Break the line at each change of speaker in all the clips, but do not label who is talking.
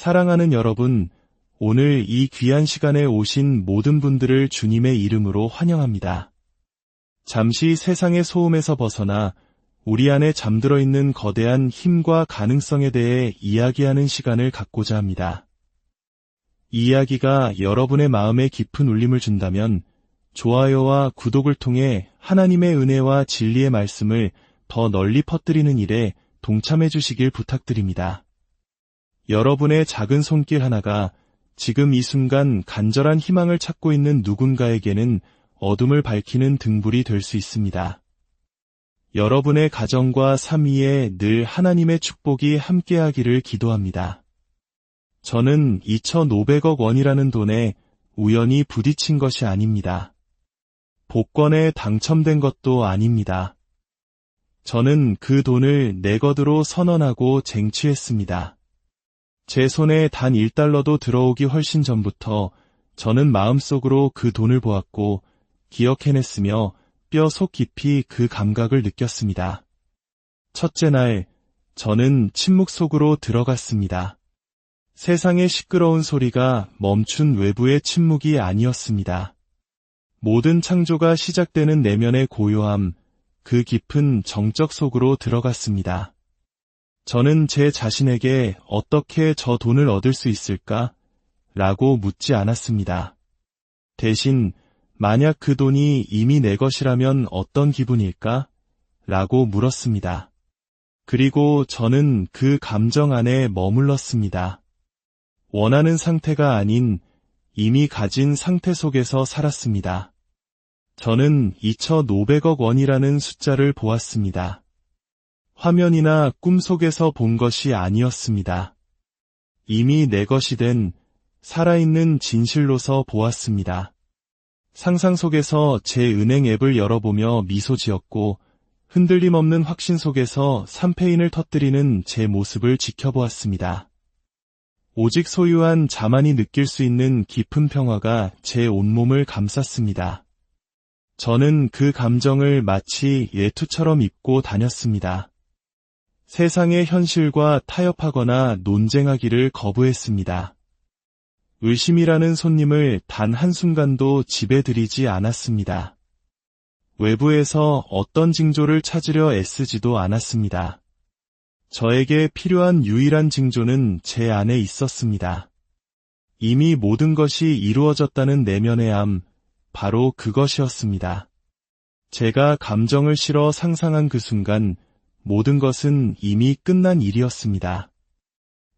사랑하는 여러분, 오늘 이 귀한 시간에 오신 모든 분들을 주님의 이름으로 환영합니다. 잠시 세상의 소음에서 벗어나 우리 안에 잠들어 있는 거대한 힘과 가능성에 대해 이야기하는 시간을 갖고자 합니다. 이 이야기가 여러분의 마음에 깊은 울림을 준다면 좋아요와 구독을 통해 하나님의 은혜와 진리의 말씀을 더 널리 퍼뜨리는 일에 동참해 주시길 부탁드립니다. 여러분의 작은 손길 하나가 지금 이 순간 간절한 희망을 찾고 있는 누군가에게는 어둠을 밝히는 등불이 될 수 있습니다. 여러분의 가정과 삶 위에 늘 하나님의 축복이 함께하기를 기도합니다. 저는 2,500억 원이라는 돈에 우연히 부딪힌 것이 아닙니다. 복권에 당첨된 것도 아닙니다. 저는 그 돈을 내 것으로 선언하고 쟁취했습니다. 제 손에 단 1달러도 들어오기 훨씬 전부터 저는 마음속으로 그 돈을 보았고 기억해냈으며 뼈 속 깊이 그 감각을 느꼈습니다. 첫째 날, 저는 침묵 속으로 들어갔습니다. 세상의 시끄러운 소리가 멈춘 외부의 침묵이 아니었습니다. 모든 창조가 시작되는 내면의 고요함, 그 깊은 정적 속으로 들어갔습니다. 저는 제 자신에게 어떻게 저 돈을 얻을 수 있을까? 라고 묻지 않았습니다. 대신 만약 그 돈이 이미 내 것이라면 어떤 기분일까? 라고 물었습니다. 그리고 저는 그 감정 안에 머물렀습니다. 원하는 상태가 아닌 이미 가진 상태 속에서 살았습니다. 저는 2,500억 원이라는 숫자를 보았습니다. 화면이나 꿈속에서 본 것이 아니었습니다. 이미 내 것이 된 살아있는 진실로서 보았습니다. 상상 속에서 제 은행 앱을 열어보며 미소 지었고 흔들림 없는 확신 속에서 샴페인을 터뜨리는 제 모습을 지켜보았습니다. 오직 소유한 자만이 느낄 수 있는 깊은 평화가 제 온몸을 감쌌습니다. 저는 그 감정을 마치 예투처럼 입고 다녔습니다. 세상의 현실과 타협하거나 논쟁하기를 거부했습니다. 의심이라는 손님을 단 한순간도 집에 들이지 않았습니다. 외부에서 어떤 징조를 찾으려 애쓰지도 않았습니다. 저에게 필요한 유일한 징조는 제 안에 있었습니다. 이미 모든 것이 이루어졌다는 내면의 암, 바로 그것이었습니다. 제가 감정을 실어 상상한 그 순간 모든 것은 이미 끝난 일이었습니다.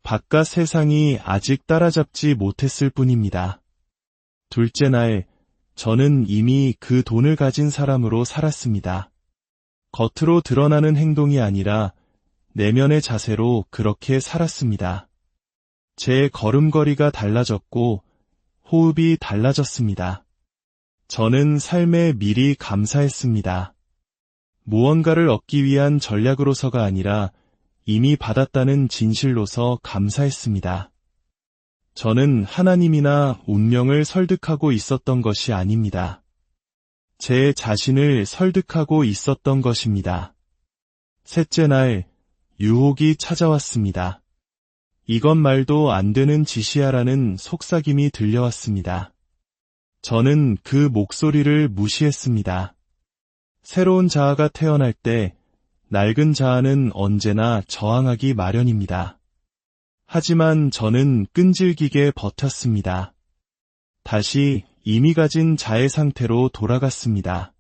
바깥 세상이 아직 따라잡지 못했을 뿐입니다. 둘째 날, 저는 이미 그 돈을 가진 사람으로 살았습니다. 겉으로 드러나는 행동이 아니라 내면의 자세로 그렇게 살았습니다. 제 걸음걸이가 달라졌고 호흡이 달라졌습니다. 저는 삶에 미리 감사했습니다. 무언가를 얻기 위한 전략으로서가 아니라 이미 받았다는 진실로서 감사했습니다. 저는 하나님이나 운명을 설득하고 있었던 것이 아닙니다. 제 자신을 설득하고 있었던 것입니다. 셋째 날, 유혹이 찾아왔습니다. 이것 말도 안 되는 짓이야라는 속삭임이 들려왔습니다. 저는 그 목소리를 무시했습니다. 새로운 자아가 태어날 때 낡은 자아는 언제나 저항하기 마련입니다. 하지만 저는 끈질기게 버텼습니다. 다시 이미 가진 자의 상태로 돌아갔습니다.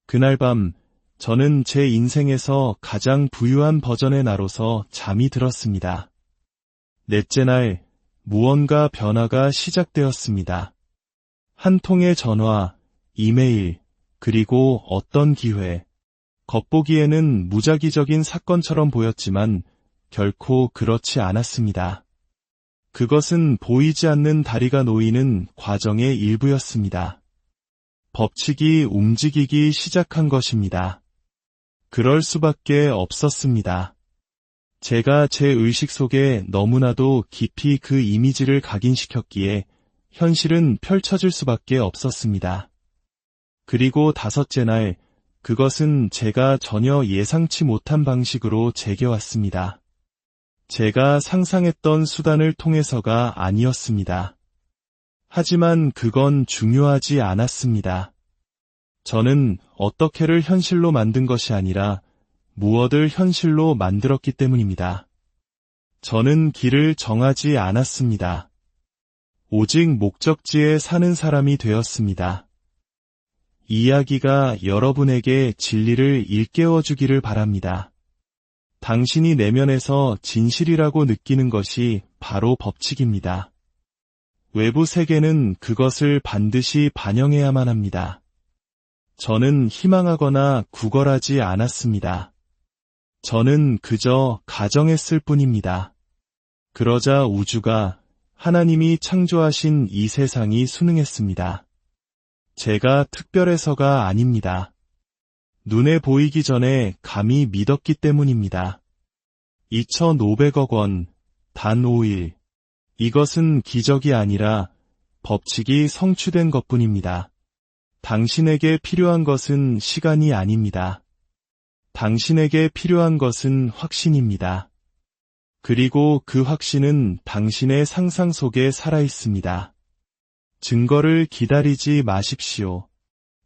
그날 밤 저는 제 인생에서 가장 부유한 버전의 나로서 잠이 들었습니다. 넷째 날 무언가 변화가 시작되었습니다. 한 통의 전화, 이메일, 그리고 어떤 기회. 겉보기에는 무작위적인 사건처럼 보였지만 결코 그렇지 않았습니다. 그것은 보이지 않는 다리가 놓이는 과정의 일부였습니다. 법칙이 움직이기 시작한 것입니다. 그럴 수밖에 없었습니다. 제가 제 의식 속에 너무나도 깊이 그 이미지를 각인시켰기에 현실은 펼쳐질 수밖에 없었습니다. 그리고 다섯째 날, 그것은 제가 전혀 예상치 못한 방식으로 제게 왔습니다. 제가 상상했던 수단을 통해서가 아니었습니다. 하지만 그건 중요하지 않았습니다. 저는 어떻게를 현실로 만든 것이 아니라 무엇을 현실로 만들었기 때문입니다. 저는 길을 정하지 않았습니다. 오직 목적지에 사는 사람이 되었습니다. 이 이야기가 여러분에게 진리를 일깨워 주기를 바랍니다. 당신이 내면에서 진실이라고 느끼는 것이 바로 법칙입니다. 외부 세계는 그것을 반드시 반영해야만 합니다. 저는 희망하거나 구걸하지 않았습니다. 저는 그저 가정했을 뿐입니다. 그러자 우주가 하나님이 창조하신 이 세상이 순응했습니다. 제가 특별해서가 아닙니다. 눈에 보이기 전에 감히 믿었기 때문입니다. 2,500억 원, 단 5일. 이것은 기적이 아니라 법칙이 성취된 것뿐입니다. 당신에게 필요한 것은 시간이 아닙니다. 당신에게 필요한 것은 확신입니다. 그리고 그 확신은 당신의 상상 속에 살아 있습니다. 증거를 기다리지 마십시오.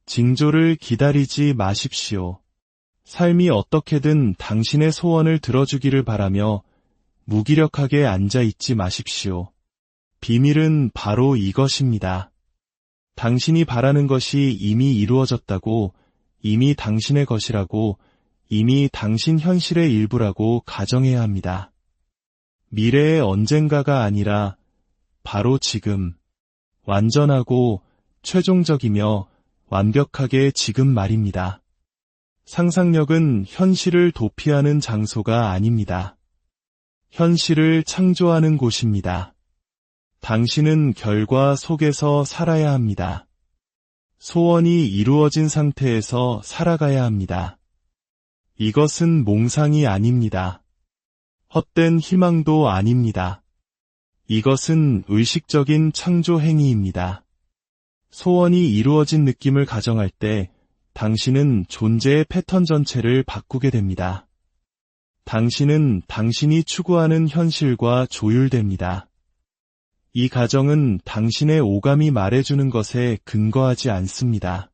징조를 기다리지 마십시오. 삶이 어떻게든 당신의 소원을 들어주기를 바라며 무기력하게 앉아 있지 마십시오. 비밀은 바로 이것입니다. 당신이 바라는 것이 이미 이루어졌다고, 이미 당신의 것이라고, 이미 당신 현실의 일부라고 가정해야 합니다. 미래의 언젠가가 아니라 바로 지금, 완전하고 최종적이며 완벽하게 지금 말입니다. 상상력은 현실을 도피하는 장소가 아닙니다. 현실을 창조하는 곳입니다. 당신은 결과 속에서 살아야 합니다. 소원이 이루어진 상태에서 살아가야 합니다. 이것은 몽상이 아닙니다. 헛된 희망도 아닙니다. 이것은 의식적인 창조 행위입니다. 소원이 이루어진 느낌을 가정할 때 당신은 존재의 패턴 전체를 바꾸게 됩니다. 당신은 당신이 추구하는 현실과 조율됩니다. 이 가정은 당신의 오감이 말해주는 것에 근거하지 않습니다.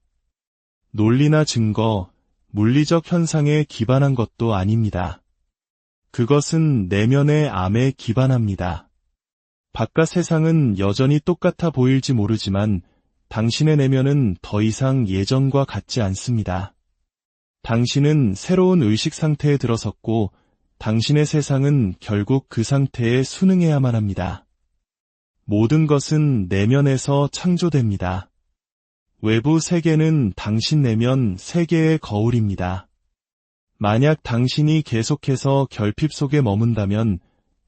논리나 증거, 물리적 현상에 기반한 것도 아닙니다. 그것은 내면의 암에 기반합니다. 바깥 세상은 여전히 똑같아 보일지 모르지만 당신의 내면은 더 이상 예전과 같지 않습니다. 당신은 새로운 의식 상태에 들어섰고 당신의 세상은 결국 그 상태에 순응해야만 합니다. 모든 것은 내면에서 창조됩니다. 외부 세계는 당신 내면 세계의 거울입니다. 만약 당신이 계속해서 결핍 속에 머문다면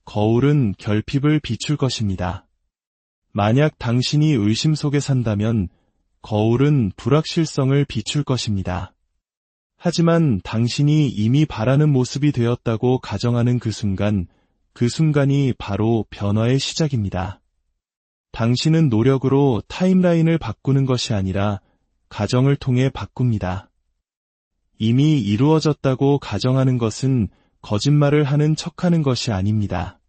거울은 결핍을 비출 것입니다. 만약 당신이 의심 속에 산다면 거울은 불확실성을 비출 것입니다. 하지만 당신이 이미 바라는 모습이 되었다고 가정하는 그 순간이 바로 변화의 시작입니다. 당신은 노력으로 타임라인을 바꾸는 것이 아니라 가정을 통해 바꿉니다. 이미 이루어졌다고 가정하는 것은 거짓말을 하는 척하는 것이 아닙니다.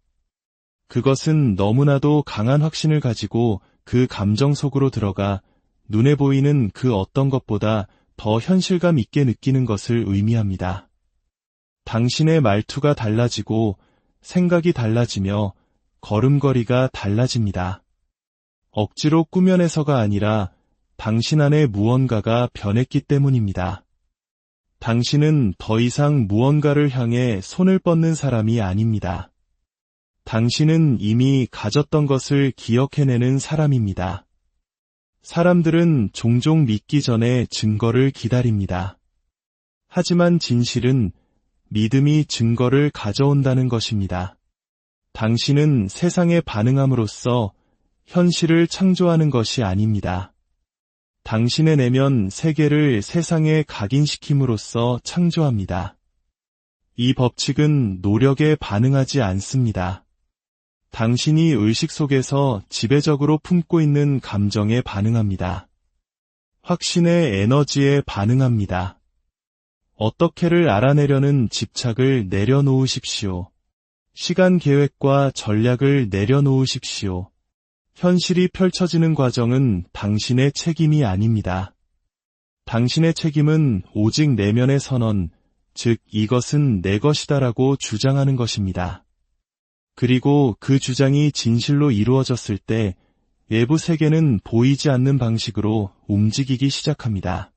그것은 너무나도 강한 확신을 가지고 그 감정 속으로 들어가 눈에 보이는 그 어떤 것보다 더 현실감 있게 느끼는 것을 의미합니다. 당신의 말투가 달라지고 생각이 달라지며 걸음걸이가 달라집니다. 억지로 꾸며내서가 아니라 당신 안에 무언가가 변했기 때문입니다. 당신은 더 이상 무언가를 향해 손을 뻗는 사람이 아닙니다. 당신은 이미 가졌던 것을 기억해내는 사람입니다. 사람들은 종종 믿기 전에 증거를 기다립니다. 하지만 진실은 믿음이 증거를 가져온다는 것입니다. 당신은 세상에 반응함으로써 현실을 창조하는 것이 아닙니다. 당신의 내면 세계를 세상에 각인시킴으로써 창조합니다. 이 법칙은 노력에 반응하지 않습니다. 당신이 의식 속에서 지배적으로 품고 있는 감정에 반응합니다. 확신의 에너지에 반응합니다. 어떻게를 알아내려는 집착을 내려놓으십시오. 시간 계획과 전략을 내려놓으십시오. 현실이 펼쳐지는 과정은 당신의 책임이 아닙니다. 당신의 책임은 오직 내면의 선언, 즉 이것은 내 것이다라고 주장하는 것입니다. 그리고 그 주장이 진실로 이루어졌을 때 외부 세계는 보이지 않는 방식으로 움직이기 시작합니다.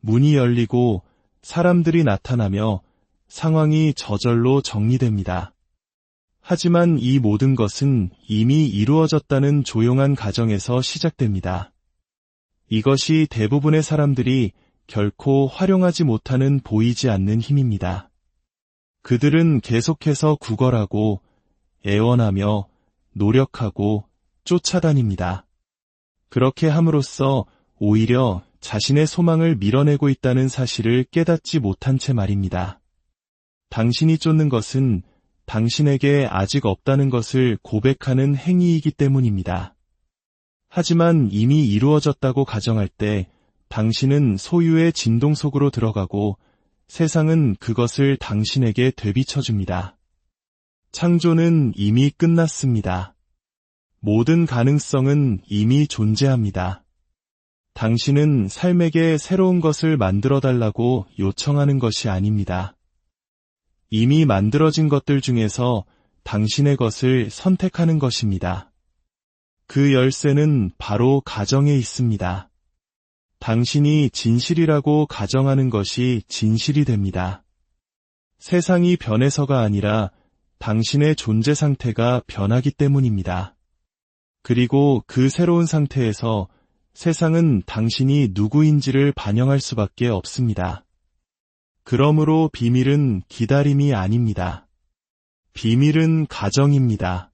문이 열리고 사람들이 나타나며 상황이 저절로 정리됩니다. 하지만 이 모든 것은 이미 이루어졌다는 조용한 가정에서 시작됩니다. 이것이 대부분의 사람들이 결코 활용하지 못하는 보이지 않는 힘입니다. 그들은 계속해서 구걸하고 애원하며 노력하고 쫓아다닙니다. 그렇게 함으로써 오히려 자신의 소망을 밀어내고 있다는 사실을 깨닫지 못한 채 말입니다. 당신이 쫓는 것은 당신에게 아직 없다는 것을 고백하는 행위이기 때문입니다. 하지만 이미 이루어졌다고 가정할 때 당신은 소유의 진동 속으로 들어가고 세상은 그것을 당신에게 되비춰줍니다. 창조는 이미 끝났습니다. 모든 가능성은 이미 존재합니다. 당신은 삶에게 새로운 것을 만들어달라고 요청하는 것이 아닙니다. 이미 만들어진 것들 중에서 당신의 것을 선택하는 것입니다. 그 열쇠는 바로 가정에 있습니다. 당신이 진실이라고 가정하는 것이 진실이 됩니다. 세상이 변해서가 아니라 당신의 존재 상태가 변하기 때문입니다. 그리고 그 새로운 상태에서 세상은 당신이 누구인지를 반영할 수밖에 없습니다. 그러므로 비밀은 기다림이 아닙니다. 비밀은 가정입니다.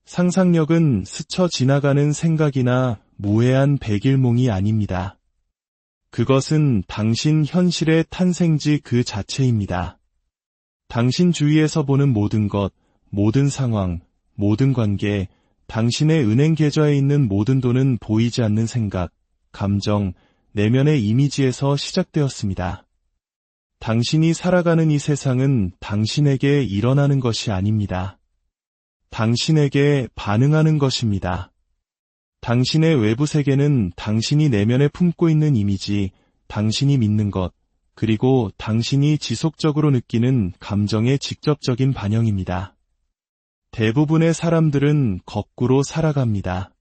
상상력은 스쳐 지나가는 생각이나 무해한 백일몽이 아닙니다. 그것은 당신 현실의 탄생지 그 자체입니다. 당신 주위에서 보는 모든 것, 모든 상황, 모든 관계, 당신의 은행 계좌에 있는 모든 돈은 보이지 않는 생각, 감정, 내면의 이미지에서 시작되었습니다. 당신이 살아가는 이 세상은 당신에게 일어나는 것이 아닙니다. 당신에게 반응하는 것입니다. 당신의 외부 세계는 당신이 내면에 품고 있는 이미지, 당신이 믿는 것, 그리고 당신이 지속적으로 느끼는 감정의 직접적인 반영입니다. 대부분의 사람들은 거꾸로 살아갑니다.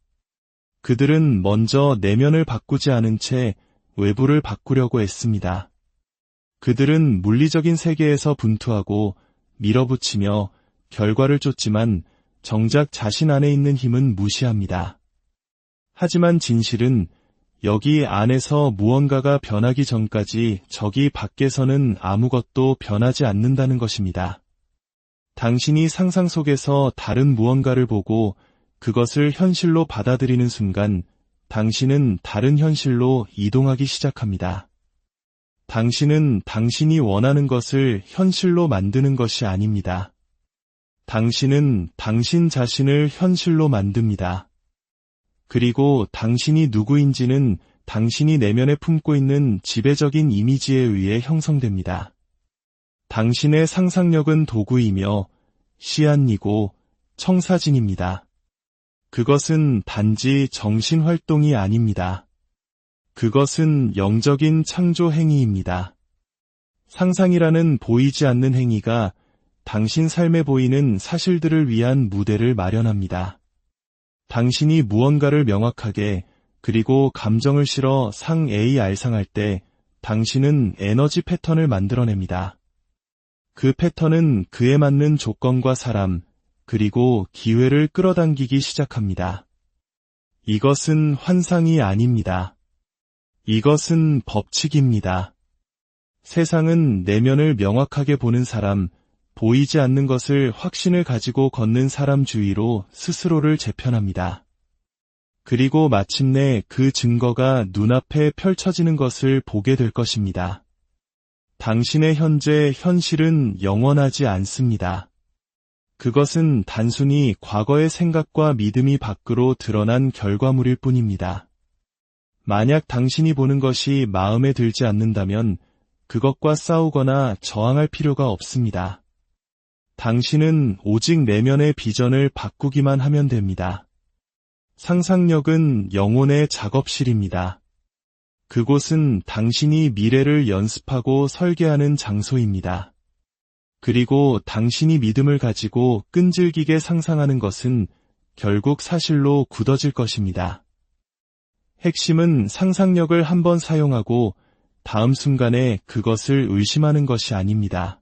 그들은 먼저 내면을 바꾸지 않은 채 외부를 바꾸려고 애씁니다. 그들은 물리적인 세계에서 분투하고 밀어붙이며 결과를 쫓지만 정작 자신 안에 있는 힘은 무시합니다. 하지만 진실은 여기 안에서 무언가가 변하기 전까지 저기 밖에서는 아무것도 변하지 않는다는 것입니다. 당신이 상상 속에서 다른 무언가를 보고 그것을 현실로 받아들이는 순간 당신은 다른 현실로 이동하기 시작합니다. 당신은 당신이 원하는 것을 현실로 만드는 것이 아닙니다. 당신은 당신 자신을 현실로 만듭니다. 그리고 당신이 누구인지는 당신이 내면에 품고 있는 지배적인 이미지에 의해 형성됩니다. 당신의 상상력은 도구이며 시안이고 청사진입니다. 그것은 단지 정신활동이 아닙니다. 그것은 영적인 창조 행위입니다. 상상이라는 보이지 않는 행위가 당신 삶에 보이는 사실들을 위한 무대를 마련합니다. 당신이 무언가를 명확하게 그리고 감정을 실어 상AR상할 때 당신은 에너지 패턴을 만들어냅니다. 그 패턴은 그에 맞는 조건과 사람, 그리고 기회를 끌어당기기 시작합니다. 이것은 환상이 아닙니다. 이것은 법칙입니다. 세상은 내면을 명확하게 보는 사람, 보이지 않는 것을 확신을 가지고 걷는 사람 주위로 스스로를 재편합니다. 그리고 마침내 그 증거가 눈앞에 펼쳐지는 것을 보게 될 것입니다. 당신의 현재 현실은 영원하지 않습니다. 그것은 단순히 과거의 생각과 믿음이 밖으로 드러난 결과물일 뿐입니다. 만약 당신이 보는 것이 마음에 들지 않는다면 그것과 싸우거나 저항할 필요가 없습니다. 당신은 오직 내면의 비전을 바꾸기만 하면 됩니다. 상상력은 영혼의 작업실입니다. 그곳은 당신이 미래를 연습하고 설계하는 장소입니다. 그리고 당신이 믿음을 가지고 끈질기게 상상하는 것은 결국 사실로 굳어질 것입니다. 핵심은 상상력을 한번 사용하고 다음 순간에 그것을 의심하는 것이 아닙니다.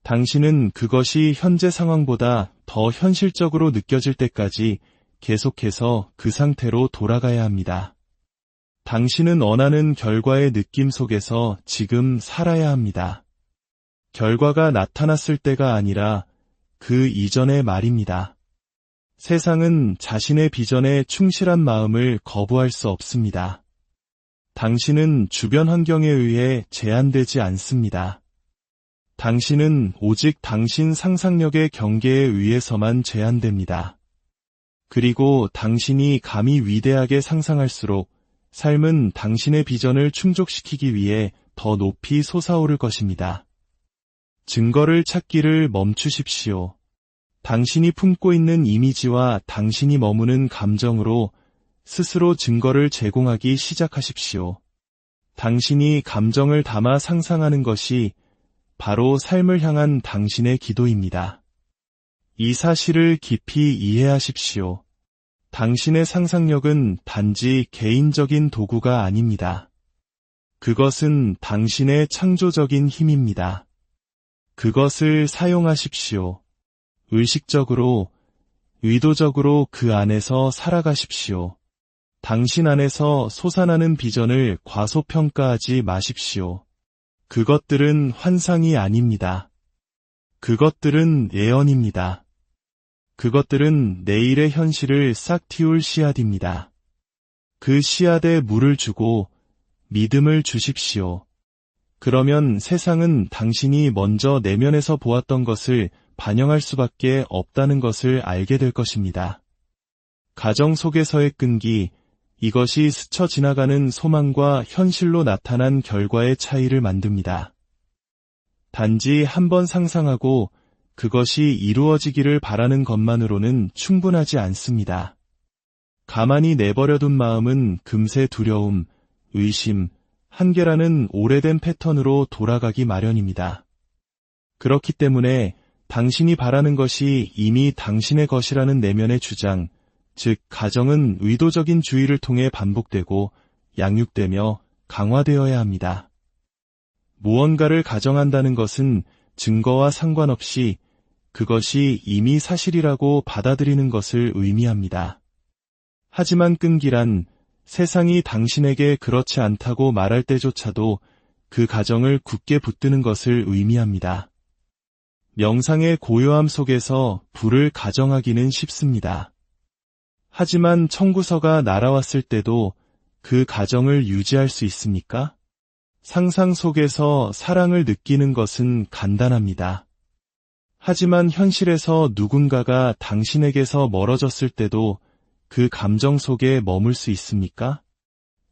당신은 그것이 현재 상황보다 더 현실적으로 느껴질 때까지 계속해서 그 상태로 돌아가야 합니다. 당신은 원하는 결과의 느낌 속에서 지금 살아야 합니다. 결과가 나타났을 때가 아니라 그 이전의 말입니다. 세상은 자신의 비전에 충실한 마음을 거부할 수 없습니다. 당신은 주변 환경에 의해 제한되지 않습니다. 당신은 오직 당신 상상력의 경계에 의해서만 제한됩니다. 그리고 당신이 감히 위대하게 상상할수록 삶은 당신의 비전을 충족시키기 위해 더 높이 솟아오를 것입니다. 증거를 찾기를 멈추십시오. 당신이 품고 있는 이미지와 당신이 머무는 감정으로 스스로 증거를 제공하기 시작하십시오. 당신이 감정을 담아 상상하는 것이 바로 삶을 향한 당신의 기도입니다. 이 사실을 깊이 이해하십시오. 당신의 상상력은 단지 개인적인 도구가 아닙니다. 그것은 당신의 창조적인 힘입니다. 그것을 사용하십시오. 의식적으로, 의도적으로 그 안에서 살아가십시오. 당신 안에서 솟아나는 비전을 과소평가하지 마십시오. 그것들은 환상이 아닙니다. 그것들은 예언입니다. 그것들은 내일의 현실을 싹 틔울 씨앗입니다. 그 씨앗에 물을 주고 믿음을 주십시오. 그러면 세상은 당신이 먼저 내면에서 보았던 것을 반영할 수밖에 없다는 것을 알게 될 것입니다. 가정 속에서의 끈기, 이것이 스쳐 지나가는 소망과 현실로 나타난 결과의 차이를 만듭니다. 단지 한번 상상하고 그것이 이루어지기를 바라는 것만으로는 충분하지 않습니다. 가만히 내버려둔 마음은 금세 두려움, 의심, 한계라는 오래된 패턴으로 돌아가기 마련입니다. 그렇기 때문에 당신이 바라는 것이 이미 당신의 것이라는 내면의 주장, 즉 가정은 의도적인 주의를 통해 반복되고 양육되며 강화되어야 합니다. 무언가를 가정한다는 것은 증거와 상관없이 그것이 이미 사실이라고 받아들이는 것을 의미합니다. 하지만 끈기란 세상이 당신에게 그렇지 않다고 말할 때조차도 그 가정을 굳게 붙드는 것을 의미합니다. 명상의 고요함 속에서 불을 가정하기는 쉽습니다. 하지만 청구서가 날아왔을 때도 그 가정을 유지할 수 있습니까? 상상 속에서 사랑을 느끼는 것은 간단합니다. 하지만 현실에서 누군가가 당신에게서 멀어졌을 때도 그 감정 속에 머물 수 있습니까?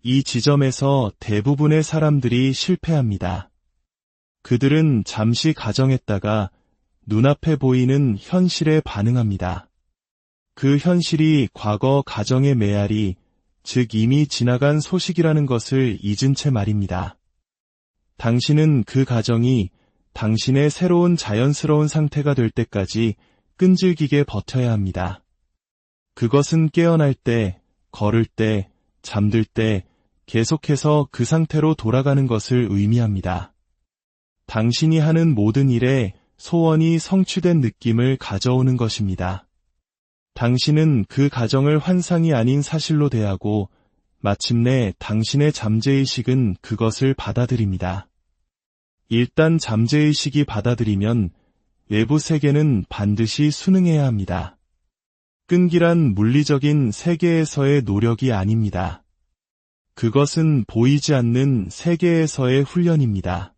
이 지점에서 대부분의 사람들이 실패합니다. 그들은 잠시 가정했다가 눈앞에 보이는 현실에 반응합니다. 그 현실이 과거 가정의 메아리, 즉 이미 지나간 소식이라는 것을 잊은 채 말입니다. 당신은 그 가정이 당신의 새로운 자연스러운 상태가 될 때까지 끈질기게 버텨야 합니다. 그것은 깨어날 때, 걸을 때, 잠들 때 계속해서 그 상태로 돌아가는 것을 의미합니다. 당신이 하는 모든 일에 소원이 성취된 느낌을 가져오는 것입니다. 당신은 그 가정을 환상이 아닌 사실로 대하고 마침내 당신의 잠재의식은 그것을 받아들입니다. 일단 잠재의식이 받아들이면 외부 세계는 반드시 순응해야 합니다. 끈기란 물리적인 세계에서의 노력이 아닙니다. 그것은 보이지 않는 세계에서의 훈련입니다.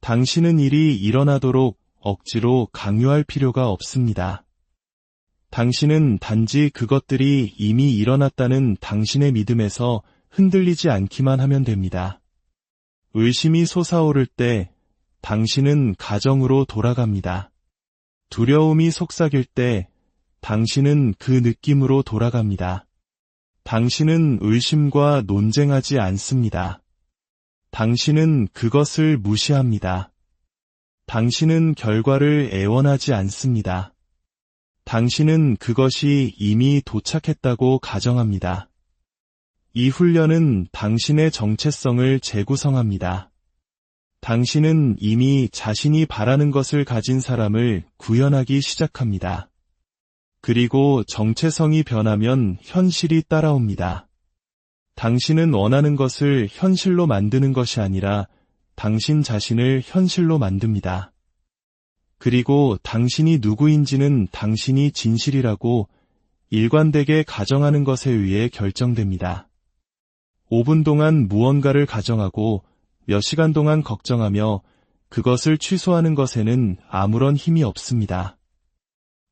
당신은 일이 일어나도록 억지로 강요할 필요가 없습니다. 당신은 단지 그것들이 이미 일어났다는 당신의 믿음에서 흔들리지 않기만 하면 됩니다. 의심이 솟아오를 때 당신은 가정으로 돌아갑니다. 두려움이 속삭일 때 당신은 그 느낌으로 돌아갑니다. 당신은 의심과 논쟁하지 않습니다. 당신은 그것을 무시합니다. 당신은 결과를 애원하지 않습니다. 당신은 그것이 이미 도착했다고 가정합니다. 이 훈련은 당신의 정체성을 재구성합니다. 당신은 이미 자신이 바라는 것을 가진 사람을 구현하기 시작합니다. 그리고 정체성이 변하면 현실이 따라옵니다. 당신은 원하는 것을 현실로 만드는 것이 아니라 당신 자신을 현실로 만듭니다. 그리고 당신이 누구인지는 당신이 진실이라고 일관되게 가정하는 것에 의해 결정됩니다. 5분 동안 무언가를 가정하고 몇 시간 동안 걱정하며 그것을 취소하는 것에는 아무런 힘이 없습니다.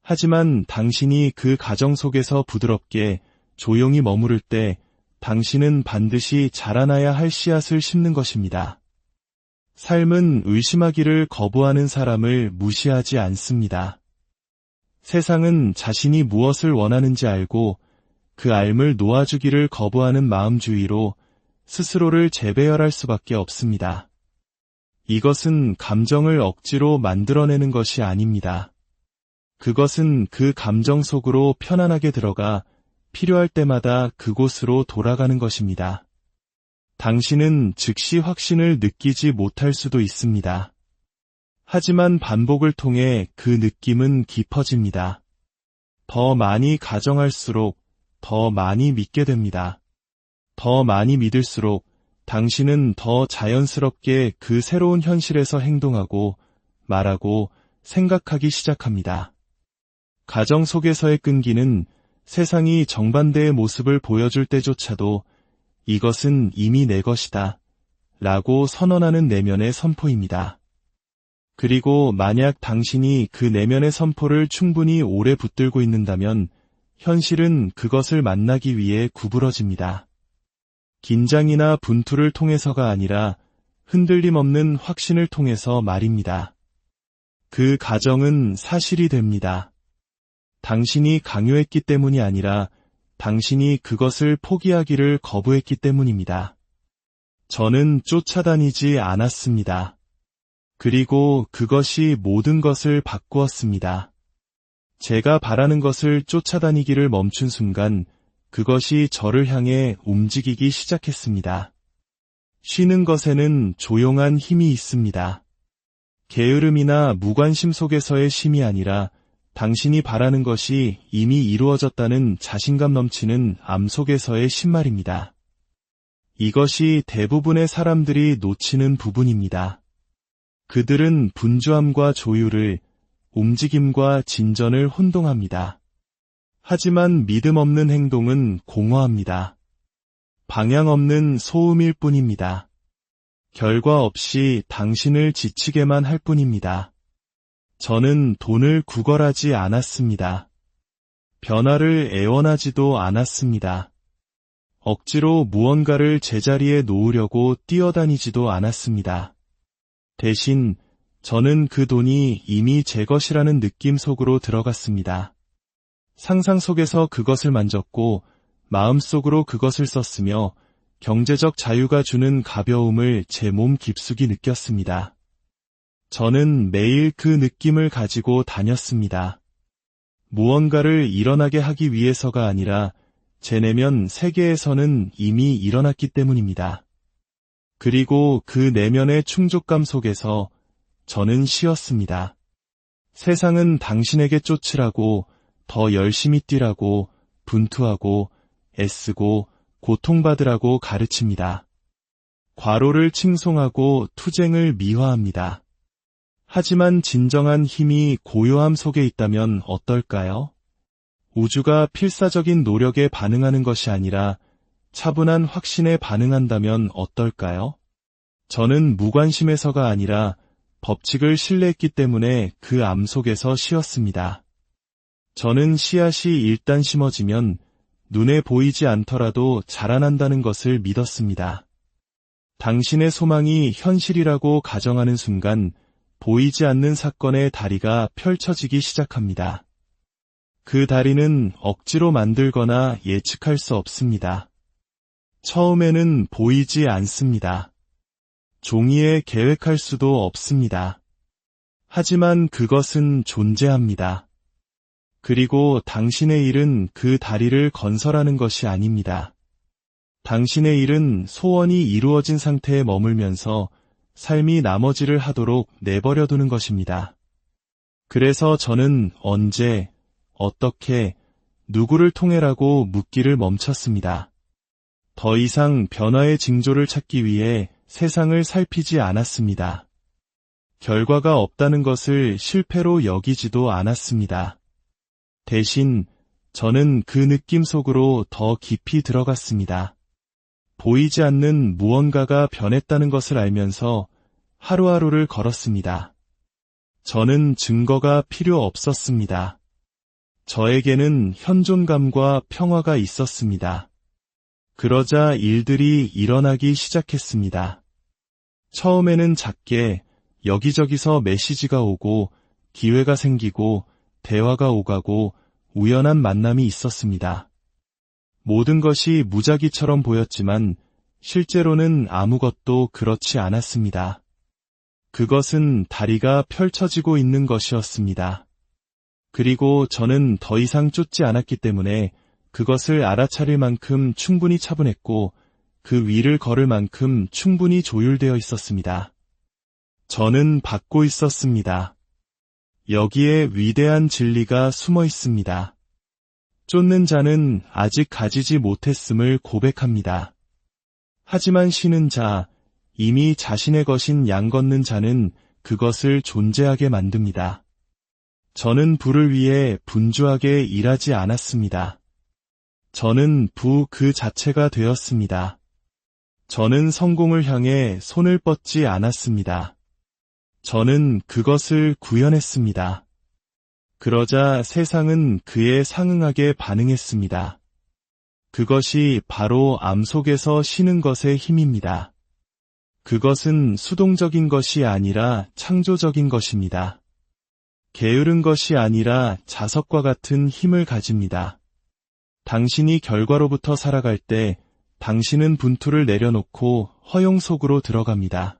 하지만 당신이 그 가정 속에서 부드럽게 조용히 머무를 때 당신은 반드시 자라나야 할 씨앗을 심는 것입니다. 삶은 의심하기를 거부하는 사람을 무시하지 않습니다. 세상은 자신이 무엇을 원하는지 알고 그 알을 놓아주기를 거부하는 마음주의로 스스로를 재배열할 수밖에 없습니다. 이것은 감정을 억지로 만들어내는 것이 아닙니다. 그것은 그 감정 속으로 편안하게 들어가 필요할 때마다 그곳으로 돌아가는 것입니다. 당신은 즉시 확신을 느끼지 못할 수도 있습니다. 하지만 반복을 통해 그 느낌은 깊어집니다. 더 많이 가정할수록 더 많이 믿게 됩니다. 더 많이 믿을수록 당신은 더 자연스럽게 그 새로운 현실에서 행동하고 말하고 생각하기 시작합니다. 가정 속에서의 끈기는 세상이 정반대의 모습을 보여줄 때조차도 이것은 이미 내 것이다 라고 선언하는 내면의 선포입니다. 그리고 만약 당신이 그 내면의 선포를 충분히 오래 붙들고 있는다면 현실은 그것을 만나기 위해 구부러집니다. 긴장이나 분투를 통해서가 아니라 흔들림 없는 확신을 통해서 말입니다. 그 가정은 사실이 됩니다. 당신이 강요했기 때문이 아니라 당신이 그것을 포기하기를 거부했기 때문입니다. 저는 쫓아다니지 않았습니다. 그리고 그것이 모든 것을 바꾸었습니다. 제가 바라는 것을 쫓아다니기를 멈춘 순간 그것이 저를 향해 움직이기 시작했습니다. 쉬는 것에는 조용한 힘이 있습니다. 게으름이나 무관심 속에서의 쉼이 아니라 당신이 바라는 것이 이미 이루어졌다는 자신감 넘치는 암 속에서의 신말입니다. 이것이 대부분의 사람들이 놓치는 부분입니다. 그들은 분주함과 조율을, 움직임과 진전을 혼동합니다. 하지만 믿음 없는 행동은 공허합니다. 방향 없는 소음일 뿐입니다. 결과 없이 당신을 지치게만 할 뿐입니다. 저는 돈을 구걸하지 않았습니다. 변화를 애원하지도 않았습니다. 억지로 무언가를 제자리에 놓으려고 뛰어다니지도 않았습니다. 대신 저는 그 돈이 이미 제 것이라는 느낌 속으로 들어갔습니다. 상상 속에서 그것을 만졌고 마음속으로 그것을 썼으며 경제적 자유가 주는 가벼움을 제 몸 깊숙이 느꼈습니다. 저는 매일 그 느낌을 가지고 다녔습니다. 무언가를 일어나게 하기 위해서가 아니라 제 내면 세계에서는 이미 일어났기 때문입니다. 그리고 그 내면의 충족감 속에서 저는 쉬었습니다. 세상은 당신에게 쫓으라고, 더 열심히 뛰라고, 분투하고, 애쓰고, 고통받으라고 가르칩니다. 과로를 칭송하고 투쟁을 미화합니다. 하지만 진정한 힘이 고요함 속에 있다면 어떨까요? 우주가 필사적인 노력에 반응하는 것이 아니라 차분한 확신에 반응한다면 어떨까요? 저는 무관심에서가 아니라 법칙을 신뢰했기 때문에 그 암 속에서 쉬었습니다. 저는 씨앗이 일단 심어지면 눈에 보이지 않더라도 자라난다는 것을 믿었습니다. 당신의 소망이 현실이라고 가정하는 순간 보이지 않는 사건의 다리가 펼쳐지기 시작합니다. 그 다리는 억지로 만들거나 예측할 수 없습니다. 처음에는 보이지 않습니다. 종이에 계획할 수도 없습니다. 하지만 그것은 존재합니다. 그리고 당신의 일은 그 다리를 건설하는 것이 아닙니다. 당신의 일은 소원이 이루어진 상태에 머물면서 삶이 나머지를 하도록 내버려두는 것입니다. 그래서 저는 언제, 어떻게, 누구를 통해라고 묻기를 멈췄습니다. 더 이상 변화의 징조를 찾기 위해 세상을 살피지 않았습니다. 결과가 없다는 것을 실패로 여기지도 않았습니다. 대신 저는 그 느낌 속으로 더 깊이 들어갔습니다. 보이지 않는 무언가가 변했다는 것을 알면서 하루하루를 걸었습니다. 저는 증거가 필요 없었습니다. 저에게는 현존감과 평화가 있었습니다. 그러자 일들이 일어나기 시작했습니다. 처음에는 작게 여기저기서 메시지가 오고 기회가 생기고 대화가 오가고 우연한 만남이 있었습니다. 모든 것이 무작위처럼 보였지만 실제로는 아무것도 그렇지 않았습니다. 그것은 다리가 펼쳐지고 있는 것이었습니다. 그리고 저는 더 이상 쫓지 않았기 때문에 그것을 알아차릴 만큼 충분히 차분했고 그 위를 걸을 만큼 충분히 조율되어 있었습니다. 저는 받고 있었습니다. 여기에 위대한 진리가 숨어 있습니다. 쫓는 자는 아직 가지지 못했음을 고백합니다. 하지만 쉬는 자, 이미 자신의 것인 양 걷는 자는 그것을 존재하게 만듭니다. 저는 부를 위해 분주하게 일하지 않았습니다. 저는 부 그 자체가 되었습니다. 저는 성공을 향해 손을 뻗지 않았습니다. 저는 그것을 구현했습니다. 그러자 세상은 그에 상응하게 반응했습니다. 그것이 바로 암 속에서 쉬는 것의 힘입니다. 그것은 수동적인 것이 아니라 창조적인 것입니다. 게으른 것이 아니라 자석과 같은 힘을 가집니다. 당신이 결과로부터 살아갈 때 당신은 분투를 내려놓고 허용 속으로 들어갑니다.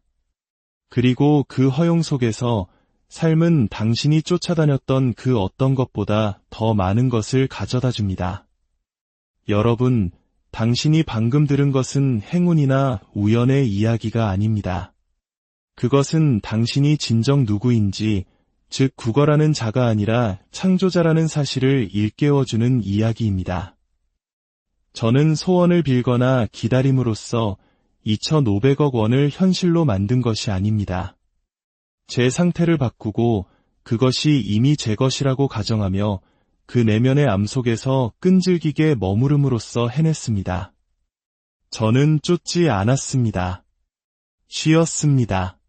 그리고 그 허용 속에서 삶은 당신이 쫓아다녔던 그 어떤 것보다 더 많은 것을 가져다 줍니다. 여러분, 당신이 방금 들은 것은 행운이나 우연의 이야기가 아닙니다. 그것은 당신이 진정 누구인지, 즉 국어라는 자가 아니라 창조자라는 사실을 일깨워주는 이야기입니다. 저는 소원을 빌거나 기다림으로써 2,500억 원을 현실로 만든 것이 아닙니다. 제 상태를 바꾸고 그것이 이미 제 것이라고 가정하며 그 내면의 암 속에서 끈질기게 머무름으로써 해냈습니다. 저는 쫓지 않았습니다. 쉬었습니다.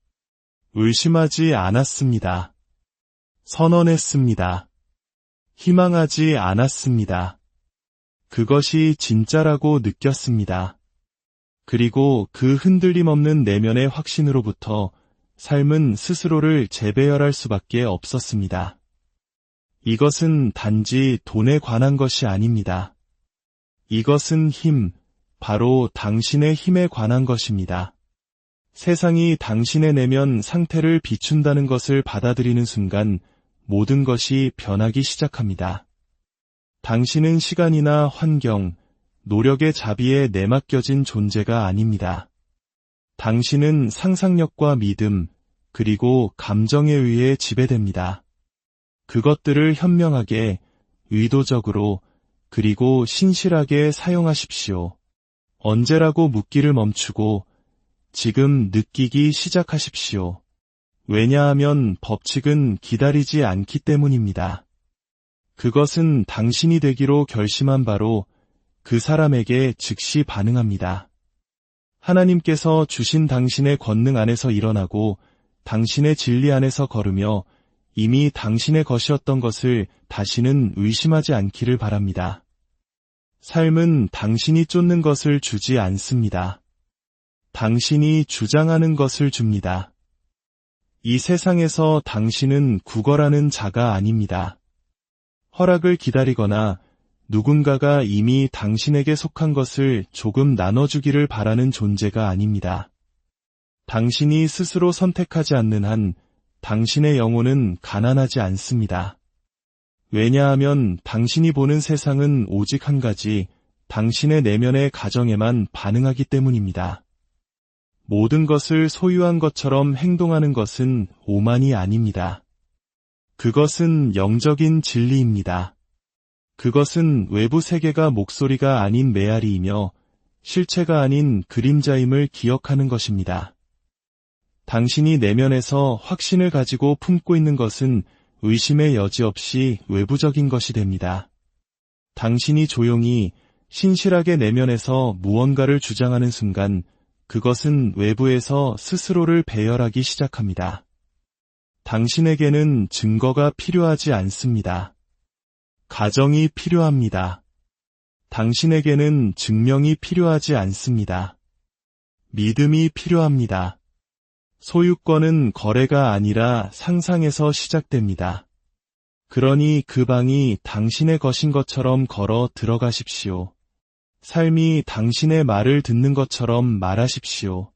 의심하지 않았습니다. 선언했습니다. 희망하지 않았습니다. 그것이 진짜라고 느꼈습니다. 그리고 그 흔들림 없는 내면의 확신으로부터 삶은 스스로를 재배열할 수밖에 없었습니다. 이것은 단지 돈에 관한 것이 아닙니다. 이것은 힘, 바로 당신의 힘에 관한 것입니다. 세상이 당신의 내면 상태를 비춘다는 것을 받아들이는 순간 모든 것이 변하기 시작합니다. 당신은 시간이나 환경, 노력의 자비에 내맡겨진 존재가 아닙니다. 당신은 상상력과 믿음, 그리고 감정에 의해 지배됩니다. 그것들을 현명하게, 의도적으로, 그리고 신실하게 사용하십시오. 언제라고 묻기를 멈추고 지금 느끼기 시작하십시오. 왜냐하면 법칙은 기다리지 않기 때문입니다. 그것은 당신이 되기로 결심한 바로 그 사람에게 즉시 반응합니다. 하나님께서 주신 당신의 권능 안에서 일어나고 당신의 진리 안에서 걸으며 이미 당신의 것이었던 것을 다시는 의심하지 않기를 바랍니다. 삶은 당신이 쫓는 것을 주지 않습니다. 당신이 주장하는 것을 줍니다. 이 세상에서 당신은 구걸하는 자가 아닙니다. 허락을 기다리거나 누군가가 이미 당신에게 속한 것을 조금 나눠주기를 바라는 존재가 아닙니다. 당신이 스스로 선택하지 않는 한 당신의 영혼은 가난하지 않습니다. 왜냐하면 당신이 보는 세상은 오직 한 가지, 당신의 내면의 가정에만 반응하기 때문입니다. 모든 것을 소유한 것처럼 행동하는 것은 오만이 아닙니다. 그것은 영적인 진리입니다. 그것은 외부 세계가 목소리가 아닌 메아리이며 실체가 아닌 그림자임을 기억하는 것입니다. 당신이 내면에서 확신을 가지고 품고 있는 것은 의심의 여지 없이 외부적인 것이 됩니다. 당신이 조용히 신실하게 내면에서 무언가를 주장하는 순간 그것은 외부에서 스스로를 배열하기 시작합니다. 당신에게는 증거가 필요하지 않습니다. 가정이 필요합니다. 당신에게는 증명이 필요하지 않습니다. 믿음이 필요합니다. 소유권은 거래가 아니라 상상에서 시작됩니다. 그러니 그 방이 당신의 것인 것처럼 걸어 들어가십시오. 삶이 당신의 말을 듣는 것처럼 말하십시오.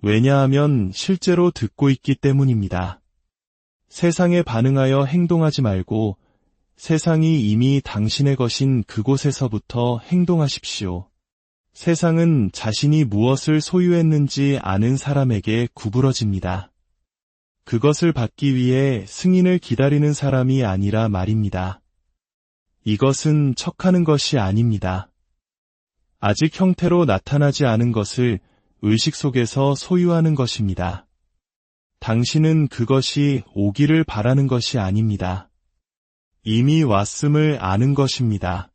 왜냐하면 실제로 듣고 있기 때문입니다. 세상에 반응하여 행동하지 말고 세상이 이미 당신의 것인 그곳에서부터 행동하십시오. 세상은 자신이 무엇을 소유했는지 아는 사람에게 구부러집니다. 그것을 받기 위해 승인을 기다리는 사람이 아니라 말입니다. 이것은 척하는 것이 아닙니다. 아직 형태로 나타나지 않은 것을 의식 속에서 소유하는 것입니다. 당신은 그것이 오기를 바라는 것이 아닙니다. 이미 왔음을 아는 것입니다.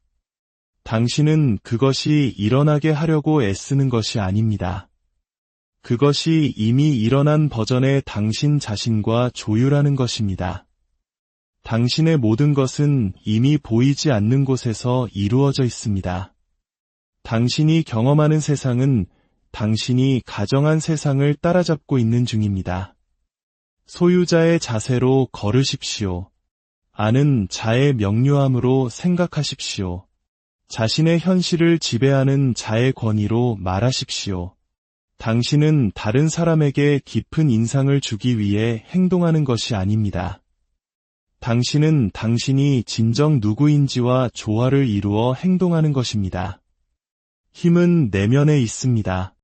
당신은 그것이 일어나게 하려고 애쓰는 것이 아닙니다. 그것이 이미 일어난 버전의 당신 자신과 조율하는 것입니다. 당신의 모든 것은 이미 보이지 않는 곳에서 이루어져 있습니다. 당신이 경험하는 세상은 당신이 가정한 세상을 따라잡고 있는 중입니다. 소유자의 자세로 걸으십시오. 아는 자의 명료함으로 생각하십시오. 자신의 현실을 지배하는 자의 권위로 말하십시오. 당신은 다른 사람에게 깊은 인상을 주기 위해 행동하는 것이 아닙니다. 당신은 당신이 진정 누구인지와 조화를 이루어 행동하는 것입니다. 힘은 내면에 있습니다.